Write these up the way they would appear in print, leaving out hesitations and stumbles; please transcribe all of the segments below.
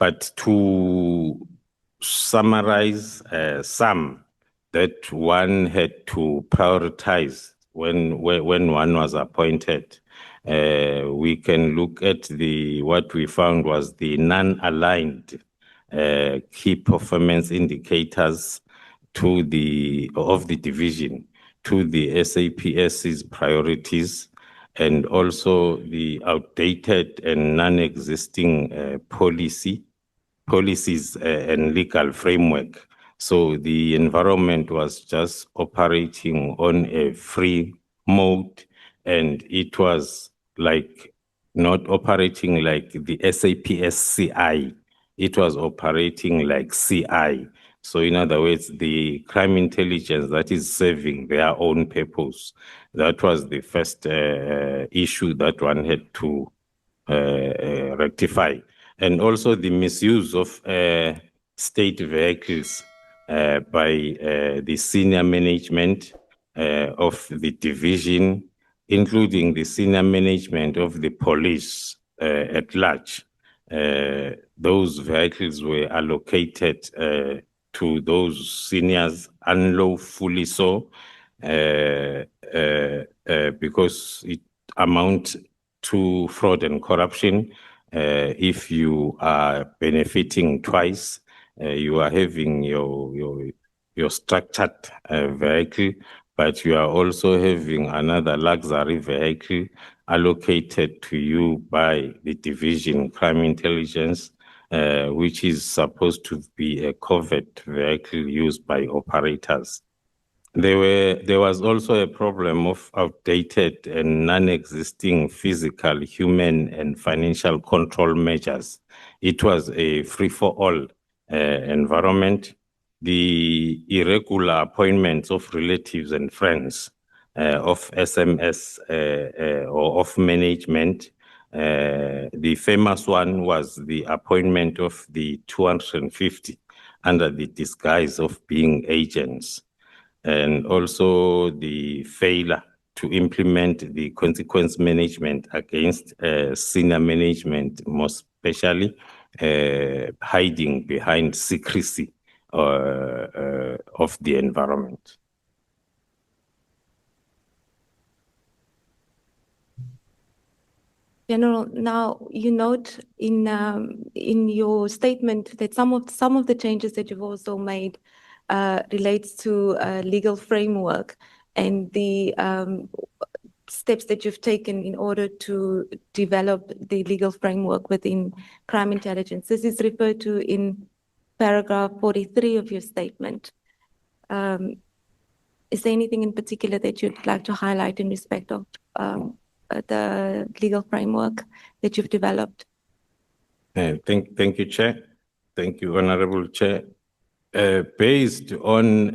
But to summarize some that one had to prioritize when one was appointed, we can look at what we found was the non-aligned key performance indicators of the division to the SAPS's priorities, and also the outdated and non-existing policies and legal framework. So the environment was just operating on a free mode, and it was like not operating like the SAPS CI. It was operating like CI. So in other words, the crime intelligence that is serving their own purpose. That was the first issue that one had to rectify. And also the misuse of state vehicles by the senior management of the division, including the senior management of the police at large. Those vehicles were allocated to those seniors unlawfully so, because it amounts to fraud and corruption. If you are benefiting twice, you are having your structured vehicle, but you are also having another luxury vehicle allocated to you by the division crime intelligence, which is supposed to be a covert vehicle used by operators. There was also a problem of outdated and non-existing physical, human, and financial control measures. It was a free-for-all environment. The irregular appointments of relatives and friends of SMS or of management. The famous one was the appointment of the 250 under the disguise of being agents, and also the failure to implement the consequence management against senior management, most especially hiding behind secrecy of the environment. General, now you note in your statement that some of the changes that you've also made relates to legal framework and the steps that you've taken in order to develop the legal framework within crime intelligence. This is referred to in paragraph 43 of your statement. Is there anything in particular that you'd like to highlight in respect of the legal framework that you've developed? Thank you, Chair. Thank you, Honorable Chair. Based on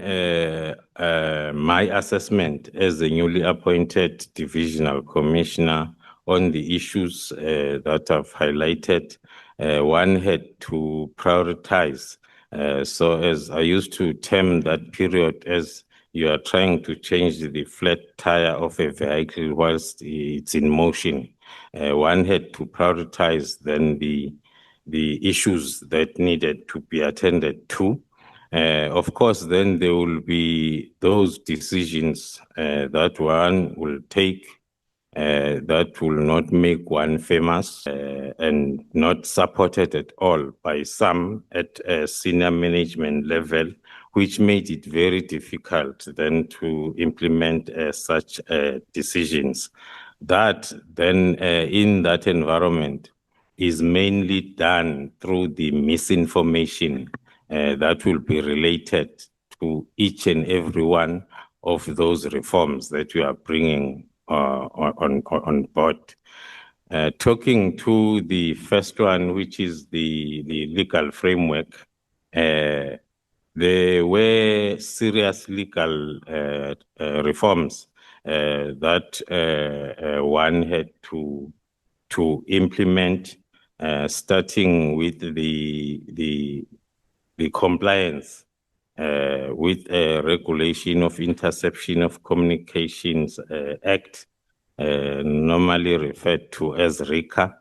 my assessment as the newly appointed divisional commissioner on the issues that I've highlighted, one had to prioritize. So as I used to term that period as you are trying to change the flat tire of a vehicle whilst it's in motion, one had to prioritize then the issues that needed to be attended to. Of course, then there will be those decisions that one will take that will not make one famous and not supported at all by some at a senior management level, which made it very difficult then to implement such decisions. That then in that environment is mainly done through the misinformation that will be related to each and every one of those reforms that we are bringing on board. Talking to the first one, which is the legal framework, there were serious legal reforms that one had to implement, starting with the compliance with a Regulation of Interception of Communications Act, normally referred to as RICA,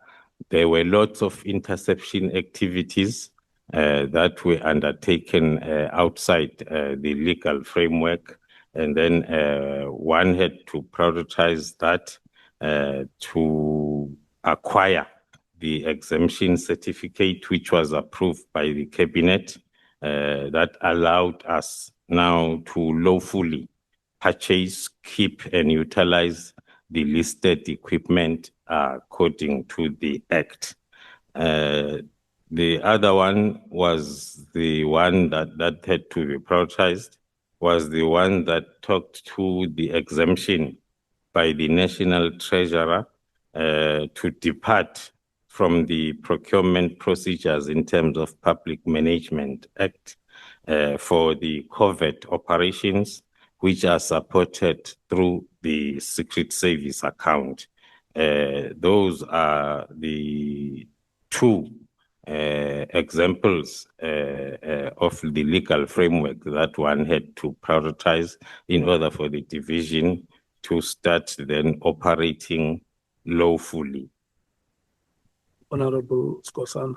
There were lots of interception activities that were undertaken outside the legal framework. And then one had to prioritize that to acquire the exemption certificate, which was approved by the cabinet, that allowed us now to lawfully purchase, keep, and utilize the listed equipment according to the Act. The other one was the one that had to be prioritized, was the one that talked to the exemption by the National Treasurer to depart from the procurement procedures in terms of Public Management Act for the covert operations, which are supported through the Secret Service account. Those are the two examples of the legal framework that one had to prioritize in order for the division to start then operating lawfully. Honorable Skosana.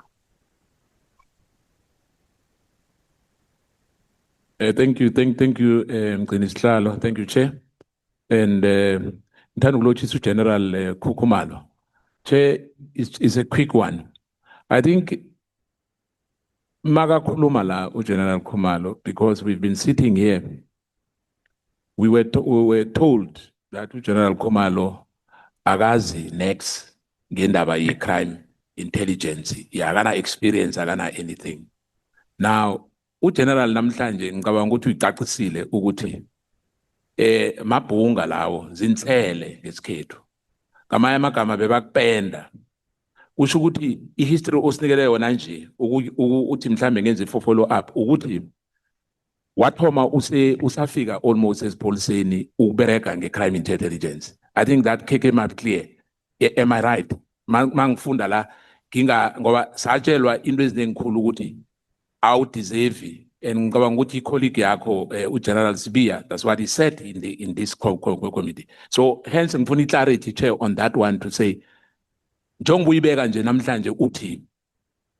Thank you, Mgcinihlalo. Thank you, Chair. And Ntandukulochisa General Khumalo. Chair, is a quick one. I think Maga Kulumala, General Khumalo, because we've been sitting here, we were told that General Khumalo agazi next ngendaba crime intelligence yakana experience akana anything. Now uGeneral namhlanje ngicabanga ukuthi uyicacisile ukuthi mabhunga lawo zinhlele ngesikhethu ngamanye amagama bebakupenda kusho ukuthi ihistory osinikele yona nje uthi mhlambe ngenze follow up ukuthi wathoma usafika almost esipoliseni ukubereka ngecrime intelligence. I think that came up clear. Am I right? Mangifunda la ngoba satshelwa into eziningikhulu ukuthi awudeserve and ngicabanga ukuthi icolleague yakho uGeneral Sibiya, that's what he said in this committee. So hence ngifuna clarity, Chair, on that one to say njengoba uyibeka nje namhlanje uthi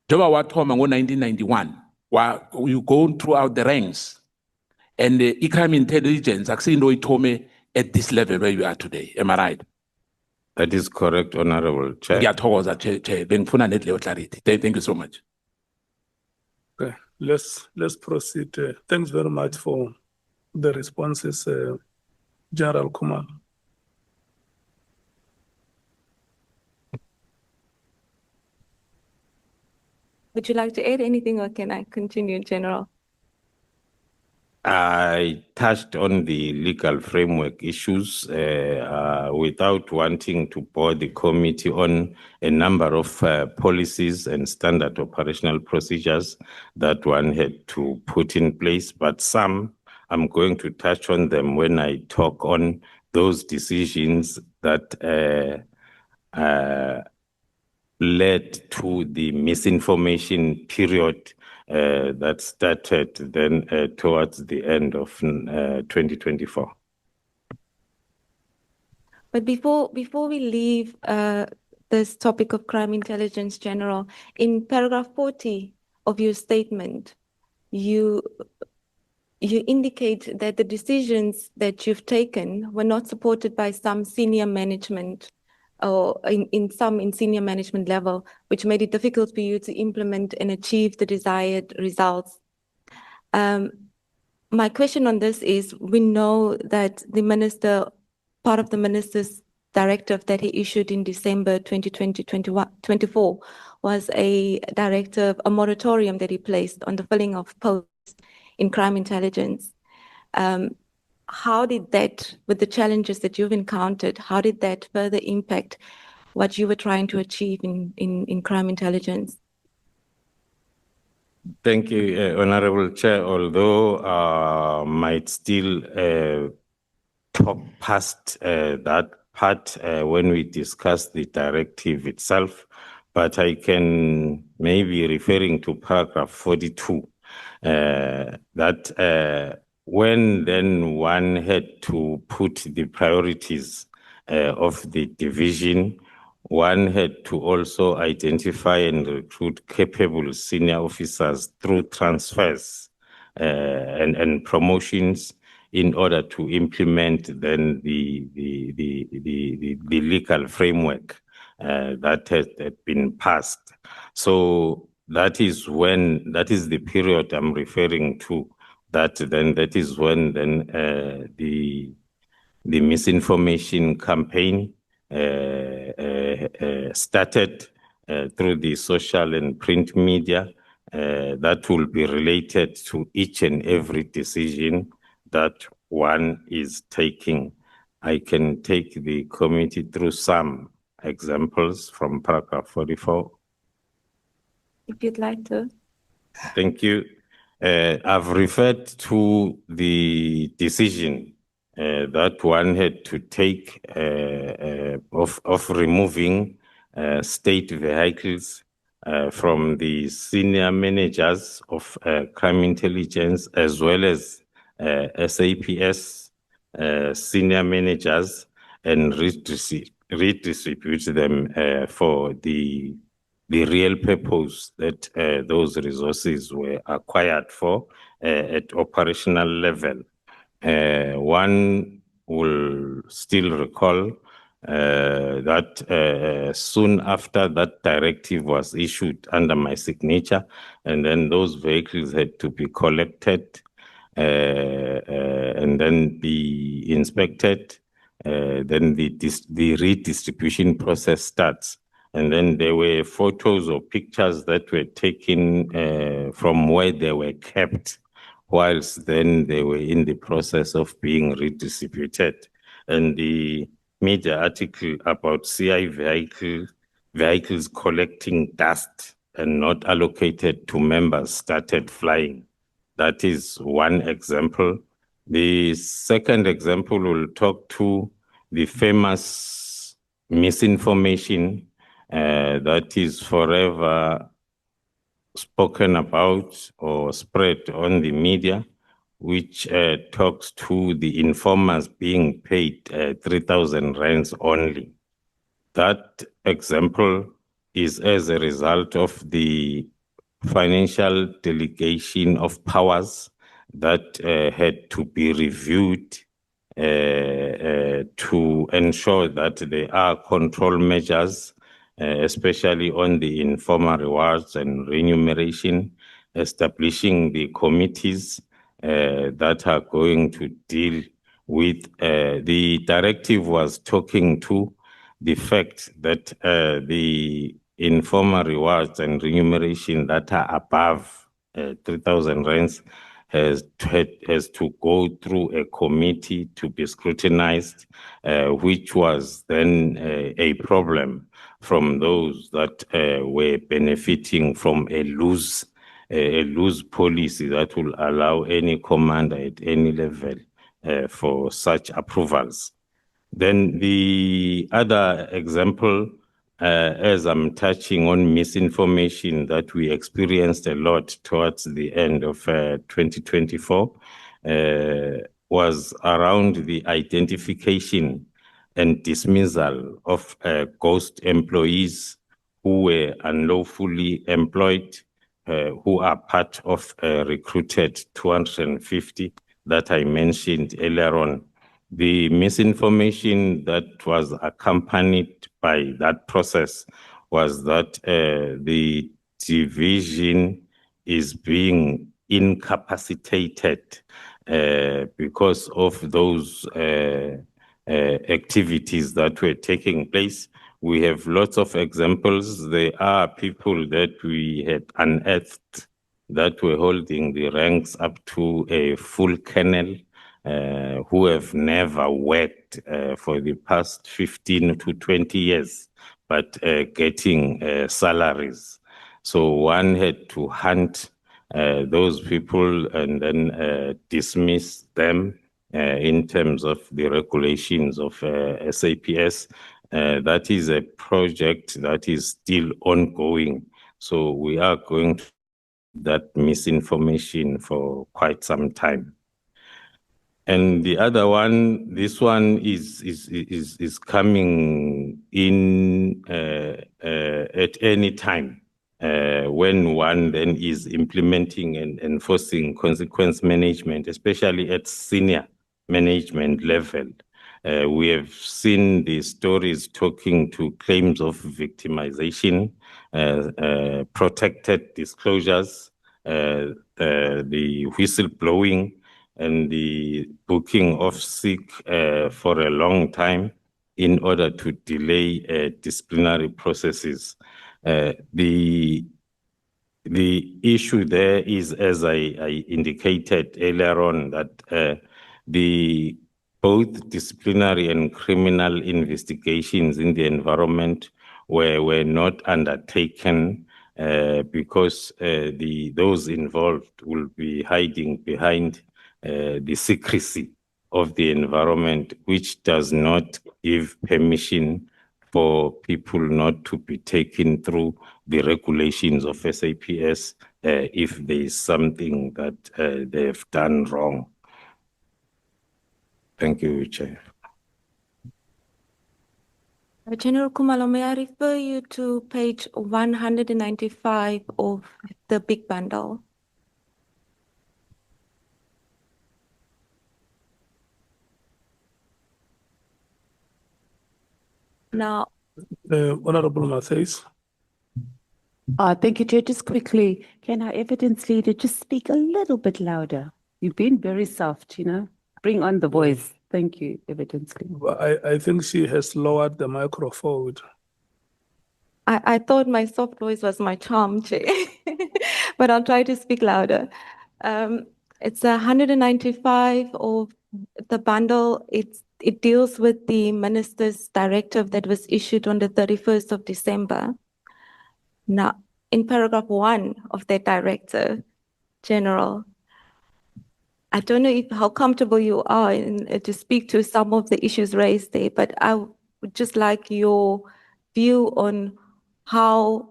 njengoba wathoma ngo1991 you go throughout the ranks and the crime intelligence akusinto oyithome at this level where you are today. Am I right? That is correct, Honorable Chair. Ngiyathokoza, Chair. Bengifuna leyo clarity. Thank you so much. Okay, let's proceed. Thanks very much for the responses, General Khumalo. Would you like to add anything, or can I continue, General? I touched on the legal framework issues without wanting to bore the committee on a number of policies and standard operational procedures that one had to put in place, but some I'm going to touch on them when I talk on those decisions that led to the misinformation period that started then towards the end of 2024. But before we leave this topic of crime intelligence, General, in paragraph 40 of your statement, you indicate that the decisions that you've taken were not supported by some senior management or in senior management level, which made it difficult for you to implement and achieve the desired results. My question on this is, we know that the minister, part of the minister's directive that he issued in December 2024 was a directive, a moratorium that he placed on the filling of posts in crime intelligence. How did that, with the challenges that you've encountered, how did that further impact what you were trying to achieve in crime intelligence? Thank you, Honorable Chair. Although might still talk past that part when we discuss the directive itself, but I can maybe referring to paragraph 42, that when then one had to put the priorities of the division, one had to also identify and recruit capable senior officers through transfers and promotions in order to implement then the legal framework that had been passed. So that is the period I'm referring to. That is when the misinformation campaign started through the social and print media that will be related to each and every decision that one is taking. I can take the committee through some examples from paragraph 44. If you'd like to. Thank you. I've referred to the decision that one had to take of removing state vehicles from the senior managers of crime intelligence as well as SAPS senior managers and redistribute them for the real purpose that those resources were acquired for at operational level. One will still recall that soon after that directive was issued under my signature, and then those vehicles had to be collected and then be inspected. Then the redistribution process starts. And then there were photos or pictures that were taken from where they were kept, whilst then they were in the process of being redistributed. And the media article about CI vehicles collecting dust and not allocated to members started flying. That is one example. The second example will talk to the famous misinformation that is forever spoken about or spread on the media, which talks to the informers being paid 3,000 rands only. That example is as a result of the financial delegation of powers that had to be reviewed to ensure that there are control measures, especially on the informal rewards and remuneration, establishing the committees that are going to deal with. The directive was talking to the fact that the informal rewards and remuneration that are above 3,000 rands has to go through a committee to be scrutinized, which was then a problem from those that were benefiting from a loose policy that will allow any commander at any level for such approvals. Then the other example, as I'm touching on misinformation that we experienced a lot towards the end of 2024, was around the identification and dismissal of ghost employees who were unlawfully employed, who are part of recruited 250 that I mentioned earlier on. The misinformation that was accompanied by that process was that the division is being incapacitated because of those activities that were taking place. We have lots of examples. There are people that we had unearthed that were holding the ranks up to a full colonel, who have never worked for the past 15 to 20 years, but getting salaries. So one had to hunt those people and then dismiss them in terms of the regulations of SAPS. That is a project that is still ongoing. So we are going to that misinformation for quite some time. And the other one, this one is coming in at any time when one then is implementing and enforcing consequence management, especially at senior management level. We have seen the stories talking to claims of victimization, protected disclosures, the whistleblowing, and the booking of sick for a long time in order to delay disciplinary processes. The issue there is, as I indicated earlier on, that both disciplinary and criminal investigations in the environment were not undertaken because those involved will be hiding behind the secrecy of the environment, which does not give permission for people not to be taken through the regulations of SAPS if there is something that they've done wrong. Thank you, Chair. General Khumalo, may I refer you to page 195 of the big bundle? Now, Honorable Matthys. Thank you, Chair. Just quickly, can our evidence leader just speak a little bit louder? You've been very soft, Bring on the voice. Thank you, evidence leader. I think she has lowered the microphone. I thought my soft voice was my charm, Chair, but I'll try to speak louder. It's 195 of the bundle. It deals with the minister's directive that was issued on the 31st of December. Now, in paragraph 1 of that directive, General, I don't know how comfortable you are to speak to some of the issues raised there, but I would just like your view on how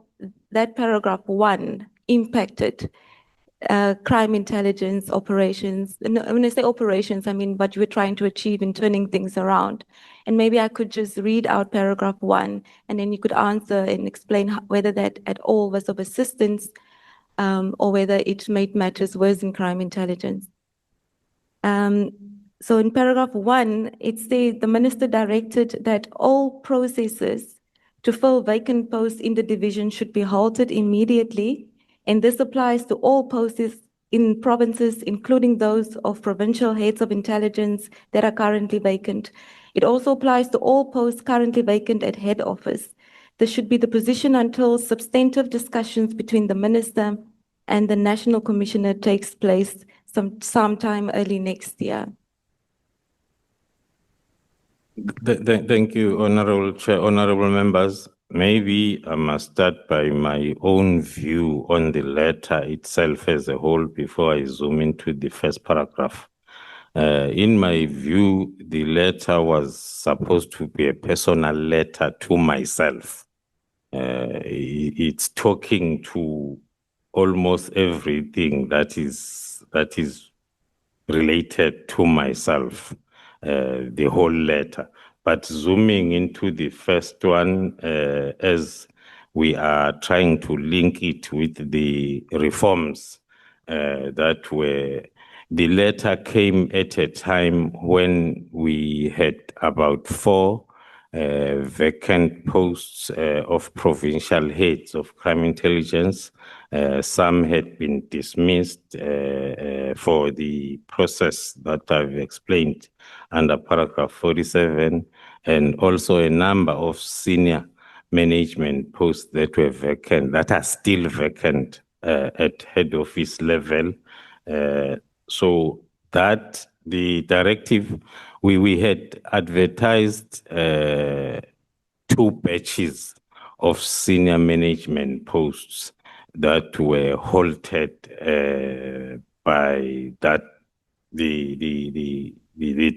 that paragraph 1 impacted crime intelligence operations. And when I say operations, I mean what you were trying to achieve in turning things around. And maybe I could just read out paragraph 1, and then you could answer and explain whether that at all was of assistance or whether it made matters worse in crime intelligence. So in paragraph 1, it says the minister directed that all processes to fill vacant posts in the division should be halted immediately. And this applies to all posts in provinces, including those of provincial heads of intelligence that are currently vacant. It also applies to all posts currently vacant at head office. This should be the position until substantive discussions between the minister and the national commissioner takes place sometime early next year. Thank you, Honorable Chair, honorable members. Maybe I must start by my own view on the letter itself as a whole before I zoom into the first paragraph. In my view, the letter was supposed to be a personal letter to myself. It's talking to almost everything that is related to myself, the whole letter. But zooming into the first one, as we are trying to link it with the reforms that were, the letter came at a time when we had about 4 vacant posts of provincial heads of crime intelligence. Some had been dismissed for the process that I've explained under paragraph 47, and also a number of senior management posts that were vacant, that are still vacant at head office level. So that the directive, we had advertised 2 batches of senior management posts that were halted by that the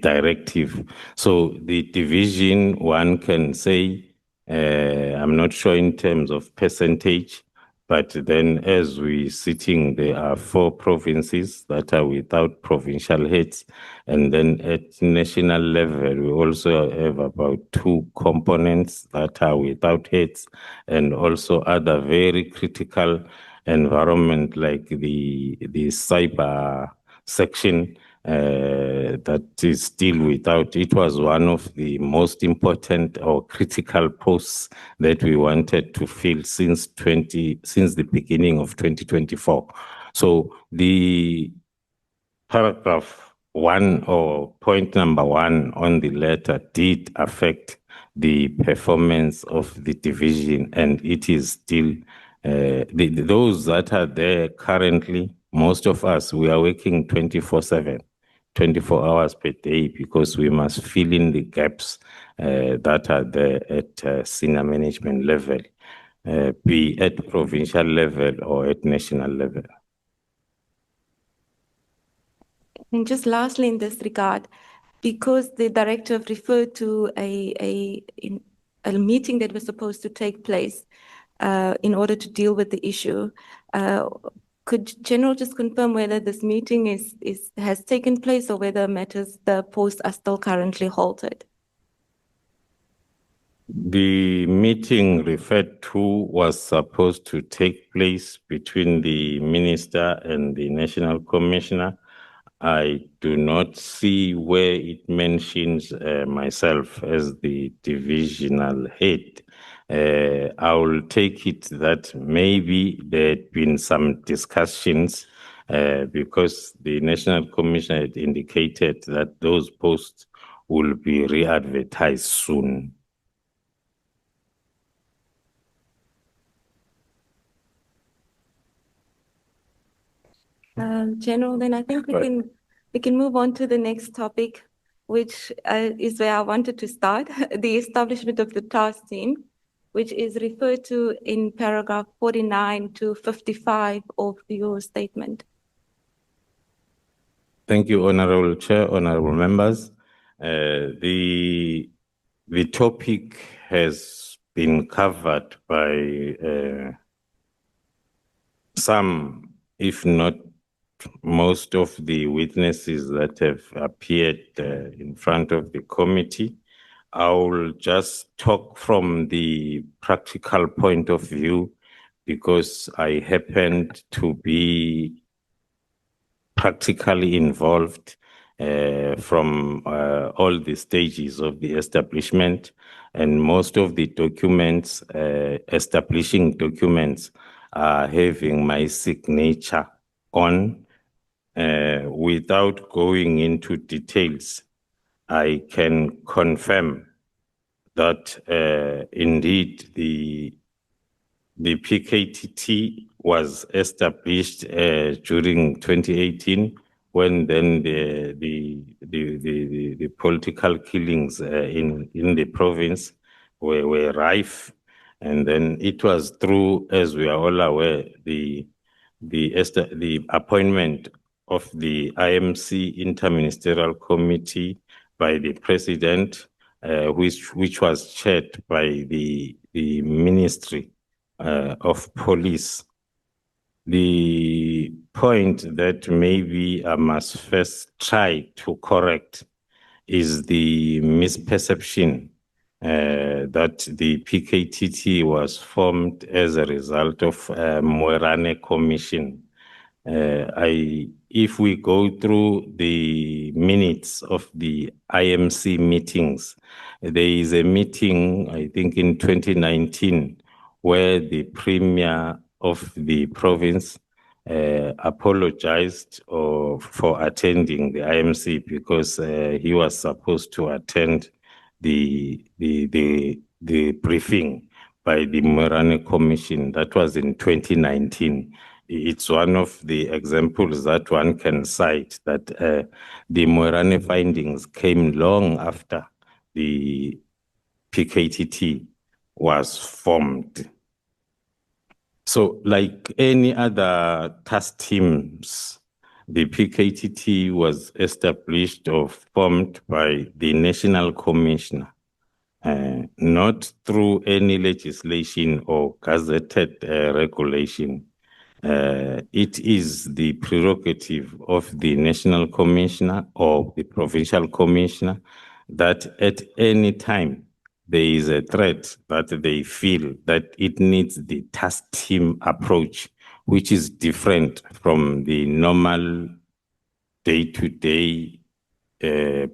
directive. So the division, one can say, I'm not sure in terms of percentage, But then as we sitting, there are 4 provinces that are without provincial heads. And then at national level, we also have about 2 components that are without heads, and also other very critical environment like the cyber section that is still without. It was one of the most important or critical posts that we wanted to fill since the beginning of 2024. So the paragraph 1 or point number 1 on the letter did affect the performance of the division, and it is still those that are there currently. Most of us, we are working 24/7. 24 hours per day, because we must fill in the gaps that are there at senior management level, be at provincial level or at national level. And just lastly, in this regard, because the director referred to a meeting that was supposed to take place in order to deal with the issue, could General just confirm whether this meeting has taken place, or whether the posts are still currently halted? The meeting referred to was supposed to take place between the minister and the national commissioner. I do not see where it mentions myself as the divisional head. I will take it that maybe there had been some discussions because the National Commission had indicated that those posts will be re-advertised soon. General, then I think we can move on to the next topic, which is where I wanted to start, the establishment of the task team, which is referred to in paragraph 49 to 55 of your statement. Thank you, Honorable Chair, honorable members. The topic has been covered by some, if not most of the witnesses that have appeared in front of the committee. I will just talk from the practical point of view, because I happened to be practically involved from all the stages of the establishment, and most of the documents, establishing documents, are having my signature on. Without going into details, I can confirm that indeed the PKTT was established during 2018, when then the political killings in the province were rife, and then it was through, as we are all aware, the appointment of the IMC Interministerial Committee by the President, which was chaired by the Ministry of Police. The point that maybe I must first try to correct is the misperception that the PKTT was formed as a result of Moerane Commission. If we go through the minutes of the IMC meetings, there is a meeting, I think in 2019, where the Premier of the province apologized for attending the IMC, because he was supposed to attend the briefing by the Moerane Commission. That was in 2019. It's one of the examples that one can cite, that the Moerane findings came long after the PKTT was formed. So like any other task teams, the PKTT was established or formed by the National Commissioner not through any legislation or gazetted regulation. It is the prerogative of the national commissioner or the provincial commissioner that at any time there is a threat that they feel that it needs the task team approach, which is different from the normal day-to-day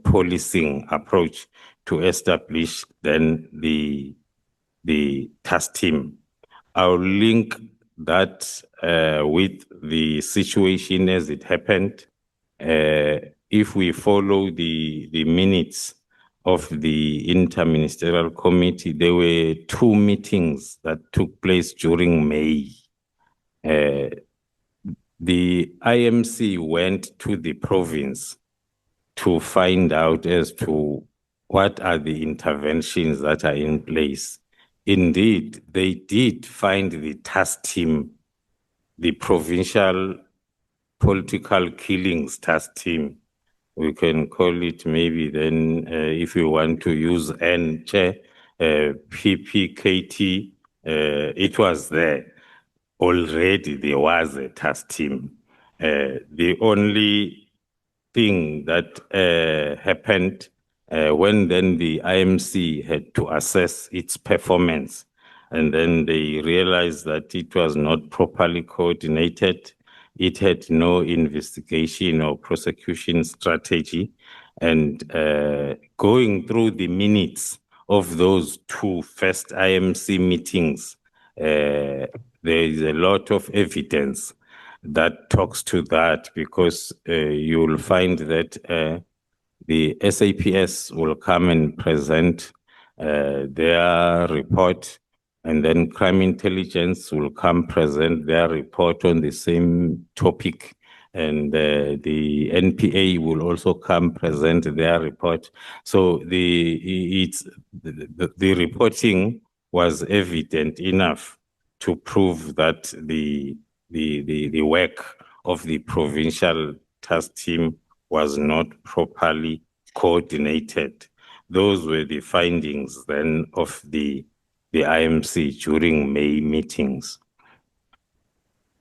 policing approach to establish then the task team. I'll link that with the situation as it happened. If we follow the minutes of the Interministerial Committee, there were 2 meetings that took place during May. The IMC went to the province to find out as to what are the interventions that are in place. Indeed, they did find the task team, the provincial political killings task team. We can call it maybe then, if we want to use PPKT, it was there. Already there was a task team. The only thing that happened when then the IMC had to assess its performance, and then they realized that it was not properly coordinated. It had no investigation or prosecution strategy. And going through the minutes of those 2 first IMC meetings, there is a lot of evidence that talks to that, because you'll find that the SAPS will come and present their report, and then crime intelligence will come present their report on the same topic, and the NPA will also come present their report. So the reporting was evident enough to prove that the work of the provincial task team was not properly coordinated. Those were the findings then of the IMC during May meetings.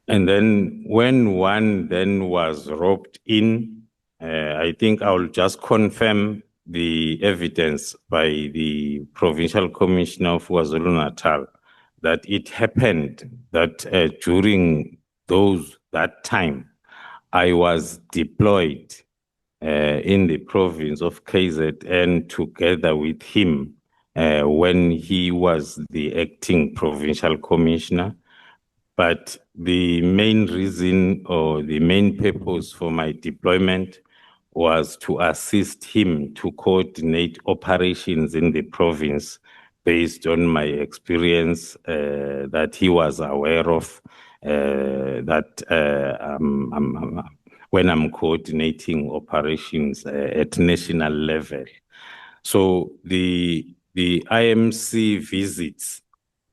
And then when one then was roped in, I think I'll just confirm the evidence by the Provincial Commissioner of KwaZulu-Natal that it happened that during that time, I was deployed in the province of KZN together with him when he was the acting provincial commissioner. But the main reason or the main purpose for my deployment was to assist him to coordinate operations in the province based on my experience that he was aware of, when I'm coordinating operations at national level. So the IMC visits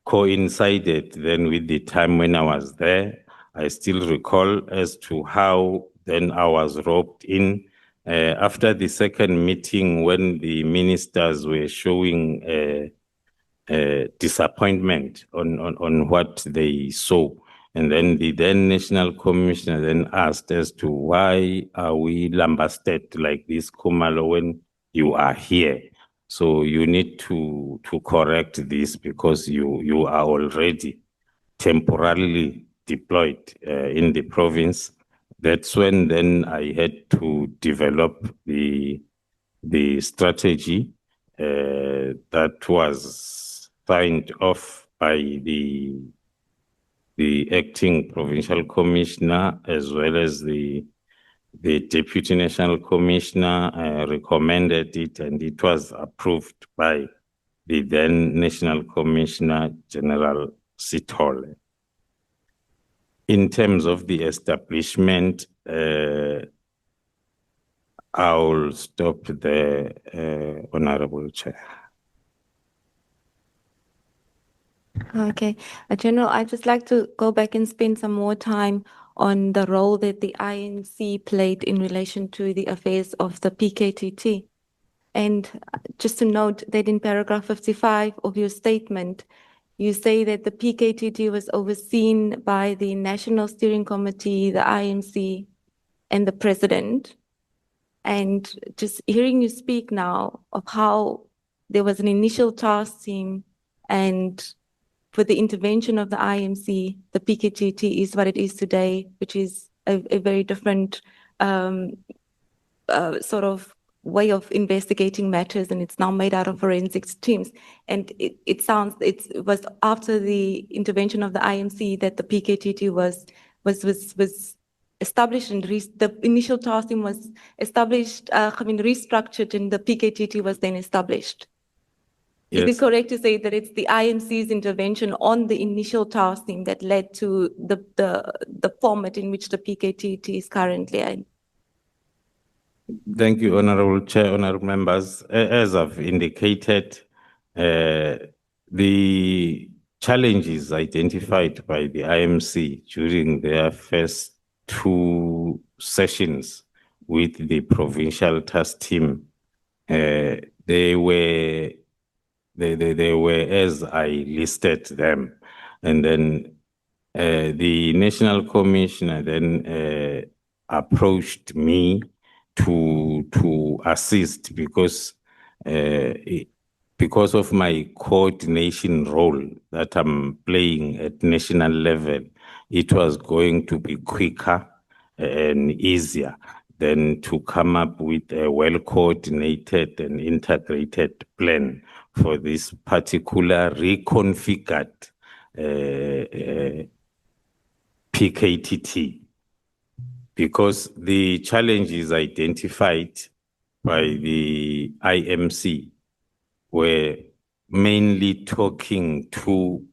coincided then with the time when I was there. I still recall as to how then I was roped in. After the second meeting, when the ministers were showing disappointment on what they saw, and then the then national commissioner then asked as to why are we lambasted like this, Khumalo, when you are here? So you need to correct this because you are already temporarily deployed in the province. That's when then I had to develop the strategy that was signed off by the acting provincial commissioner as well as the deputy national commissioner recommended it, and it was approved by the then national commissioner, General Sithole. In terms of the establishment, I'll stop there, Honorable Chair. Okay, General, I'd just like to go back and spend some more time on the role that the INC played in relation to the affairs of the PKTT. And just to note that in paragraph 55 of your statement, you say that the PKTT was overseen by the National Steering Committee, the IMC, and the President. And just hearing you speak now of how there was an initial task team, and with the intervention of the IMC, the PKTT is what it is today, which is a very different sort of way of investigating matters, and it's now made out of forensics teams. And it was after the intervention of the IMC that the PKTT was established, and the initial task team was established, restructured, and the PKTT was then established. Yes. Is it correct to say that it's the IMC's intervention on the initial task team that led to the format in which the PKTT is currently in? Thank you, Honorable Chair, honorable members. As I've indicated, the challenges identified by the IMC during their first 2 sessions with the provincial task team, they were as I listed them. And then the National Commissioner then approached me to assist because of my coordination role that I'm playing at national level. It was going to be quicker and easier than to come up with a well-coordinated and integrated plan for this particular reconfigured PKTT. Because the challenges identified by the IMC were mainly talking to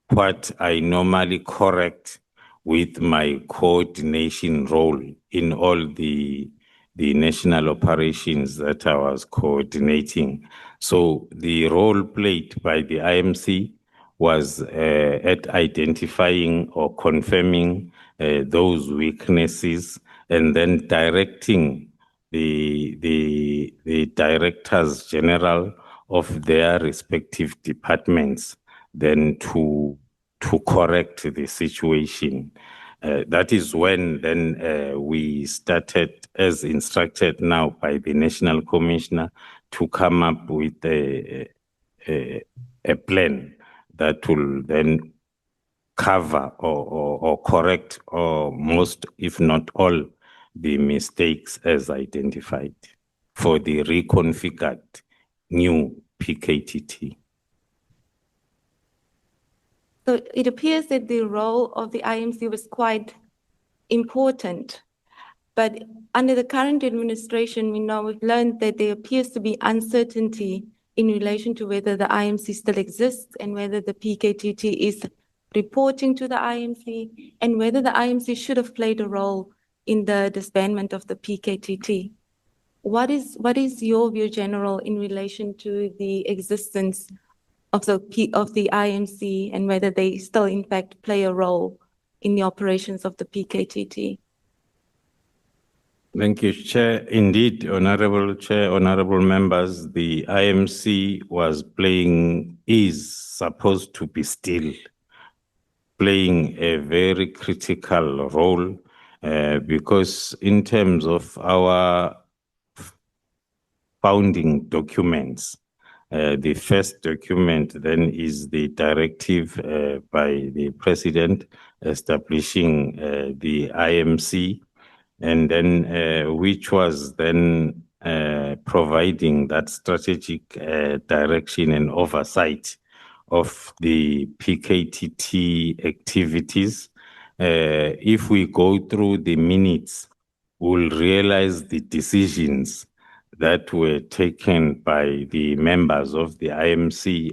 what I normally correct with my coordination role in all the national operations that I was coordinating. So the role played by the IMC was at identifying or confirming those weaknesses, and then directing the directors general of their respective departments then to correct the situation. That is when then we started, as instructed now by the National Commissioner, to come up with a plan that will then cover or correct or most, if not all, the mistakes as identified for the reconfigured new PKTT. So it appears that the role of the IMC was quite important, but under the current administration, we've learned that there appears to be uncertainty in relation to whether the IMC still exists and whether the PKTT is reporting to the IMC, and whether the IMC should have played a role in the disbandment of the PKTT. What is your view, General, in relation to the existence of the IMC and whether they still, in fact, play a role in the operations of the PKTT? Thank you, Chair. Indeed, Honorable Chair, honorable members, the IMC is supposed to be still playing a very critical role because in terms of our founding documents, the first document then is the directive by the President establishing the IMC, and then which was then providing that strategic direction and oversight of the PKTT activities. If we go through the minutes, we'll realize the decisions that were taken by the members of the IMC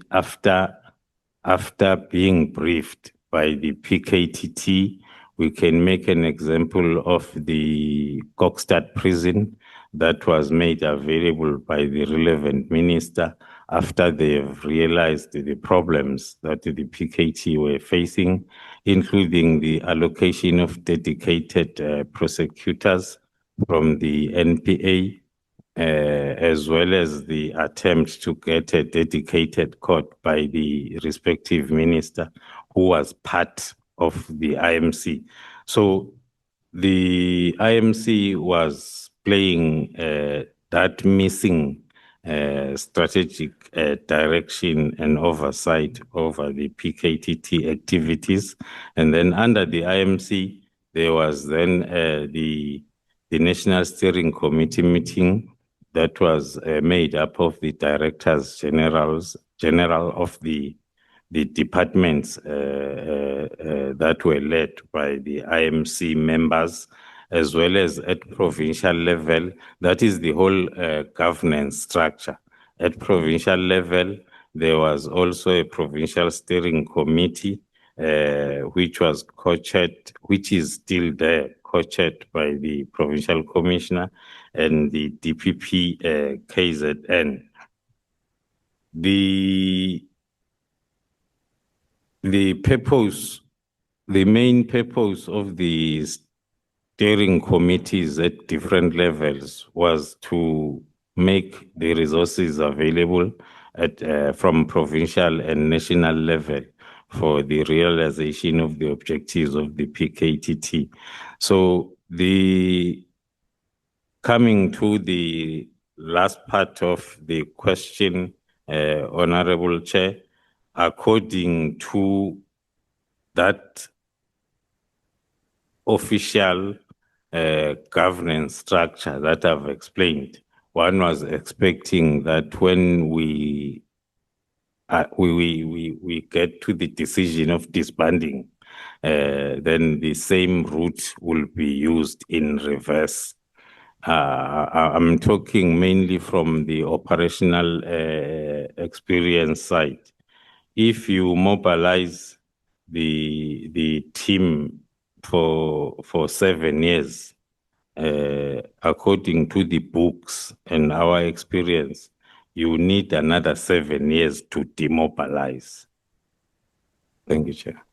after being briefed by the PKTT. We can make an example of the Kokstad prison that was made available by the relevant minister after they've realized the problems that the PKT were facing, including the allocation of dedicated prosecutors from the NPA, as well as the attempt to get a dedicated court by the respective minister who was part of the IMC. So the IMC was playing that missing strategic direction and oversight over the PKTT activities. And then under the IMC, there was then the National Steering Committee meeting that was made up of the directors general of the departments that were led by the IMC members, as well as at provincial level. That is the whole governance structure. At provincial level, there was also a provincial steering committee, which was co-chaired, which is still there, co-chaired by the provincial commissioner and the DPP KZN. The main purpose of the steering committees at different levels was to make the resources available from provincial and national level for the realization of the objectives of the PKTT. So coming to the last part of the question, Honorable Chair, according to that official governance structure that I've explained, one was expecting that when we get to the decision of disbanding, then the same route will be used in reverse. I'm talking mainly from the operational experience side. If you mobilize the team for 7 years, according to the books and our experience, you need another 7 years to demobilize. Thank you, Chair.